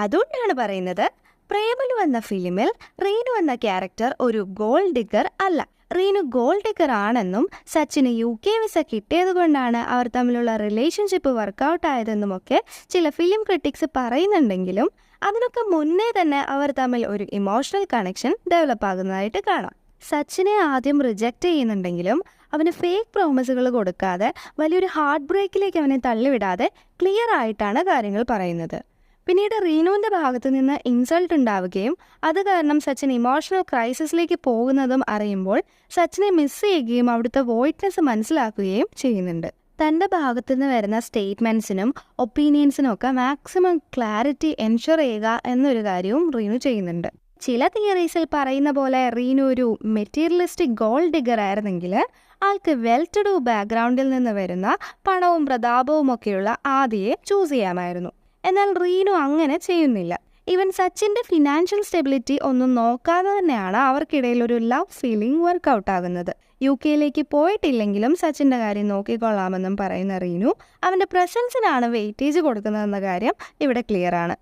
അതുകൊണ്ടാണ് പറയുന്നത് പ്രേമലു എന്ന ഫിലിമിൽ റീനു എന്ന ക്യാരക്ടർ ഒരു ഗോൾഡ് ഡിഗർ അല്ല. റീനു ഗോൾഡ് ഡിഗർ ആണെന്നും സച്ചിന് UK വിസ കിട്ടിയത് കൊണ്ടാണ് അവർ തമ്മിലുള്ള റിലേഷൻഷിപ്പ് വർക്കൗട്ട് ആയതെന്നുമൊക്കെ ചില ഫിലിം ക്രിട്ടിക്സ് പറയുന്നുണ്ടെങ്കിലും അതിനൊക്കെ മുന്നേ തന്നെ അവർ തമ്മിൽ ഒരു ഇമോഷണൽ കണക്ഷൻ ഡെവലപ്പ് ആകുന്നതായിട്ട് കാണാം. സച്ചിനെ ആദ്യം റിജക്റ്റ് ചെയ്യുന്നുണ്ടെങ്കിലും അവന് ഫേക്ക് പ്രോമിസുകൾ കൊടുക്കാതെ വലിയൊരു ഹാർട്ട് ബ്രേക്കിലേക്ക് അവനെ തള്ളിവിടാതെ ക്ലിയർ ആയിട്ടാണ് കാര്യങ്ങൾ പറയുന്നത്. പിന്നീട് റീനുവിൻ്റെ ഭാഗത്തു നിന്ന് ഇൻസൾട്ട് ഉണ്ടാവുകയും അത് കാരണം സച്ചിൻ ഇമോഷണൽ ക്രൈസിസിലേക്ക് പോകുന്നതും അറിയുമ്പോൾ സച്ചിനെ മിസ് ചെയ്യുകയും അവിടുത്തെ വോയിഡ്നെസ് മനസ്സിലാക്കുകയും ചെയ്യുന്നുണ്ട്. തൻ്റെ ഭാഗത്തു നിന്ന് വരുന്ന സ്റ്റേറ്റ്മെൻറ്റ്സിനും ഒപ്പീനിയൻസിനും ഒക്കെ മാക്സിമം ക്ലാരിറ്റി എൻഷുർ ചെയ്യുക എന്നൊരു കാര്യവും റീനു ചെയ്യുന്നുണ്ട്. ചില തിയറീസിൽ പറയുന്ന പോലെ റീനു ഒരു മെറ്റീരിയലിസ്റ്റിക് ഗോൾഡ് ഡിഗർ ആയിരുന്നെങ്കിൽ ആൾക്ക് വെൽ ടു ഡു ബാക്ക്ഗ്രൗണ്ടിൽ നിന്ന് വരുന്ന പണവും പ്രതാപവും ഒക്കെയുള്ള ആദിയെ ചൂസ് ചെയ്യാമായിരുന്നു. എന്നാൽ റീനു അങ്ങനെ ചെയ്യുന്നില്ല. ഈവൻ സച്ചിൻ്റെ ഫിനാൻഷ്യൽ സ്റ്റെബിലിറ്റി ഒന്നും നോക്കാതെ തന്നെയാണ് അവർക്കിടയിൽ ഒരു ലവ് ഫീലിംഗ് വർക്കൗട്ട് ആകുന്നത്. UK പോയിട്ടില്ലെങ്കിലും സച്ചിൻ്റെ കാര്യം നോക്കിക്കൊള്ളാമെന്നും പറയുന്ന റീനു അവൻ്റെ പ്രസൻസിനാണ് വെയിറ്റേജ് കൊടുക്കുന്നതെന്ന കാര്യം ഇവിടെ ക്ലിയർ ആണ്.